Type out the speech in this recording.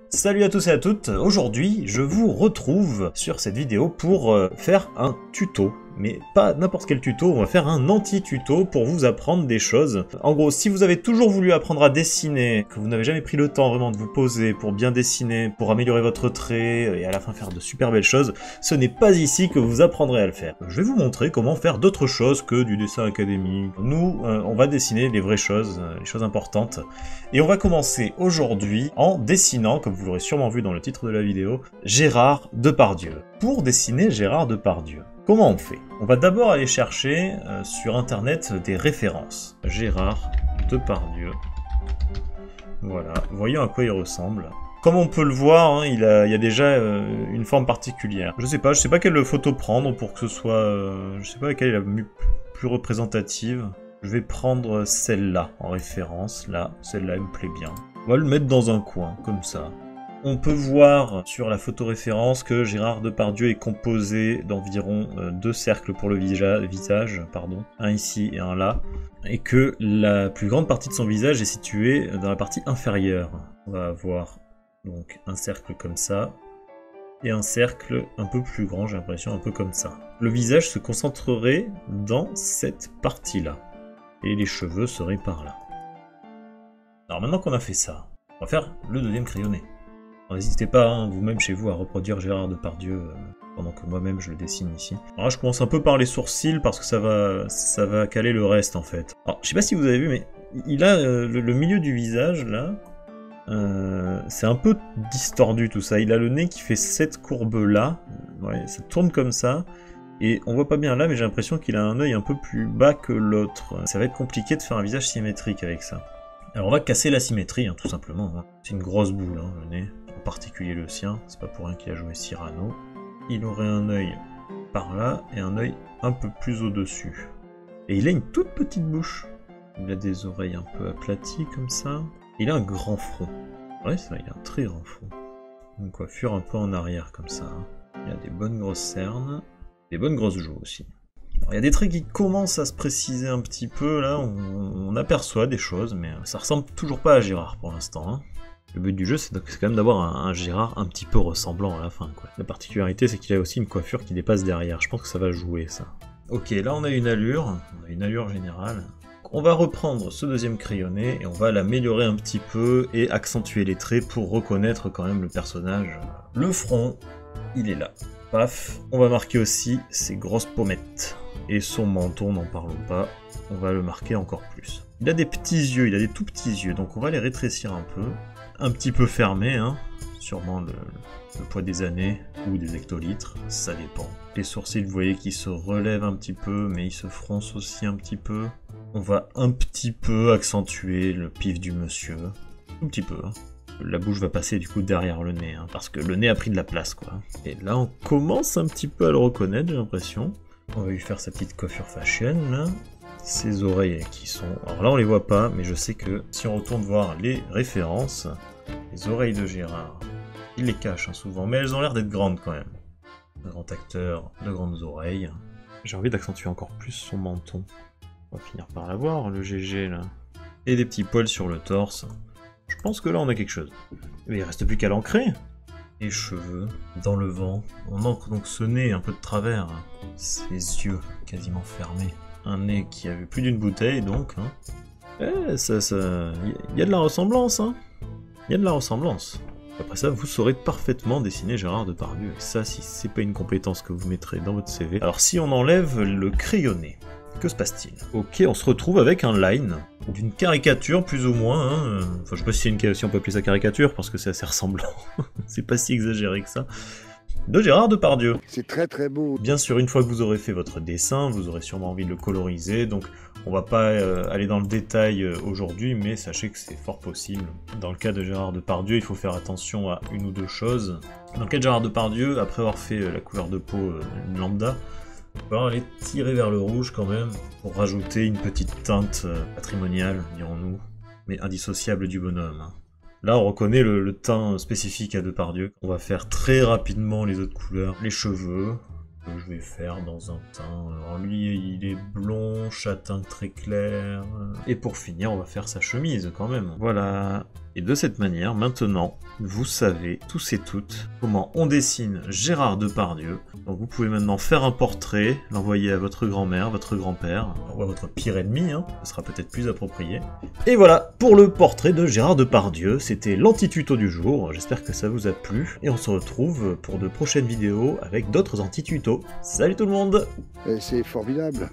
Salut à tous et à toutes, aujourd'hui je vous retrouve sur cette vidéo pour faire un tuto. Mais pas n'importe quel tuto, on va faire un anti-tuto pour vous apprendre des choses. En gros, si vous avez toujours voulu apprendre à dessiner, que vous n'avez jamais pris le temps vraiment de vous poser pour bien dessiner, pour améliorer votre trait et à la fin faire de super belles choses, ce n'est pas ici que vous apprendrez à le faire. Je vais vous montrer comment faire d'autres choses que du dessin académique. Nous, on va dessiner les vraies choses, les choses importantes. Et on va commencer aujourd'hui en dessinant, comme vous l'aurez sûrement vu dans le titre de la vidéo, Gérard Depardieu. Pour dessiner Gérard Depardieu, comment on fait? On va d'abord aller chercher sur internet des références. Gérard Depardieu. Voilà, voyons à quoi il ressemble. Comme on peut le voir, hein, il y a déjà une forme particulière. Je sais pas quelle photo prendre pour que ce soit... je sais pas laquelle est la plus représentative. Je vais prendre celle-là en référence, là, celle-là elle me plaît bien. On va le mettre dans un coin, comme ça. On peut voir sur la photo-référence que Gérard Depardieu est composé d'environ 2 cercles pour le visage, un ici et un là, et que la plus grande partie de son visage est située dans la partie inférieure. On va avoir donc un cercle comme ça, et un cercle un peu plus grand, j'ai l'impression, un peu comme ça. Le visage se concentrerait dans cette partie-là, et les cheveux seraient par là. Alors maintenant qu'on a fait ça, on va faire le deuxième crayonné. N'hésitez pas, hein, vous-même chez vous, à reproduire Gérard Depardieu pendant que moi-même je le dessine ici. Alors là, je commence un peu par les sourcils parce que ça va caler le reste en fait. Alors, je sais pas si vous avez vu, mais il a le milieu du visage là, c'est un peu distordu tout ça. Il a le nez qui fait cette courbe là, ouais, ça tourne comme ça. Et on voit pas bien là, mais j'ai l'impression qu'il a un œil un peu plus bas que l'autre. Ça va être compliqué de faire un visage symétrique avec ça. Alors on va casser la symétrie, hein, tout simplement. Hein. C'est une grosse boule, hein, le nez. En particulier le sien, c'est pas pour rien qu'il a joué Cyrano. Il aurait un œil par là et un œil un peu plus au-dessus. Et il a une toute petite bouche. Il a des oreilles un peu aplaties comme ça. Il a un grand front. Ouais, ça, il a un très grand front. Une coiffure un peu en arrière comme ça. Hein. Il a des bonnes grosses cernes, des bonnes grosses joues aussi. Alors, il y a des traits qui commencent à se préciser un petit peu, là, on aperçoit des choses, mais ça ressemble toujours pas à Gérard pour l'instant. Hein. Le but du jeu, c'est quand même d'avoir un Gérard un petit peu ressemblant à la fin, quoi. La particularité, c'est qu'il a aussi une coiffure qui dépasse derrière, je pense que ça va jouer, ça. Ok, là on a une allure générale. On va reprendre ce deuxième crayonné, et on va l'améliorer un petit peu, et accentuer les traits pour reconnaître quand même le personnage. Le front, il est là. Paf, on va marquer aussi ses grosses pommettes. Et son menton, n'en parlons pas, on va le marquer encore plus. Il a des petits yeux, il a des tout petits yeux, donc on va les rétrécir un petit peu fermés, hein. Sûrement le poids des années, ou des hectolitres, ça dépend. Les sourcils, vous voyez qu'ils se relèvent un petit peu, mais ils se froncent aussi un petit peu. On va un petit peu accentuer le pif du monsieur, un petit peu, hein. La bouche va passer du coup derrière le nez, hein, parce que le nez a pris de la place, quoi. Et là, on commence un petit peu à le reconnaître, j'ai l'impression. On va lui faire sa petite coiffure fashion, là. Ses oreilles qui sont... Alors là, on les voit pas, mais je sais que si on retourne voir les références, les oreilles de Gérard, il les cache hein, souvent, mais elles ont l'air d'être grandes quand même. Un grand acteur, de grandes oreilles. J'ai envie d'accentuer encore plus son menton. On va finir par l'avoir, le GG, là. Et des petits poils sur le torse. Je pense que là, on a quelque chose. Mais il reste plus qu'à l'ancrer. Les cheveux, dans le vent. On ancre donc ce nez un peu de travers. Ses yeux quasiment fermés. Un nez qui a vu plus d'une bouteille, donc. Hein. Y a de la ressemblance, hein. Il y a de la ressemblance. Après ça, vous saurez parfaitement dessiner Gérard Depardieu. Et ça, si c'est pas une compétence que vous mettrez dans votre CV. Alors, si on enlève le crayonné, que se passe-t-il? Ok, on se retrouve avec un line, d'une caricature plus ou moins, hein. Enfin je sais pas si on peut appeler ça caricature, parce que c'est assez ressemblant, c'est pas si exagéré que ça, de Gérard Depardieu. C'est très très beau. Bien sûr, une fois que vous aurez fait votre dessin, vous aurez sûrement envie de le coloriser, donc on va pas aller dans le détail aujourd'hui, mais sachez que c'est fort possible. Dans le cas de Gérard Depardieu, il faut faire attention à une ou deux choses. Dans le cas de Gérard Depardieu, après avoir fait la couleur de peau lambda, on va aller tirer vers le rouge quand même, pour rajouter une petite teinte patrimoniale, dirons-nous, mais indissociable du bonhomme. Hein. Là, on reconnaît le teint spécifique à Depardieu. On va faire très rapidement les autres couleurs. Les cheveux, que je vais faire dans un teint... Alors lui, il est blond, châtain très clair. Et pour finir, on va faire sa chemise quand même. Voilà. Et de cette manière, maintenant, vous savez tous et toutes comment on dessine Gérard Depardieu. Donc vous pouvez maintenant faire un portrait, l'envoyer à votre grand-mère, votre grand-père, ou à votre pire ennemi, hein, ce sera peut-être plus approprié. Et voilà, pour le portrait de Gérard Depardieu, c'était l'anti-tuto du jour, j'espère que ça vous a plu, et on se retrouve pour de prochaines vidéos avec d'autres anti-tutos. Salut tout le monde! C'est formidable.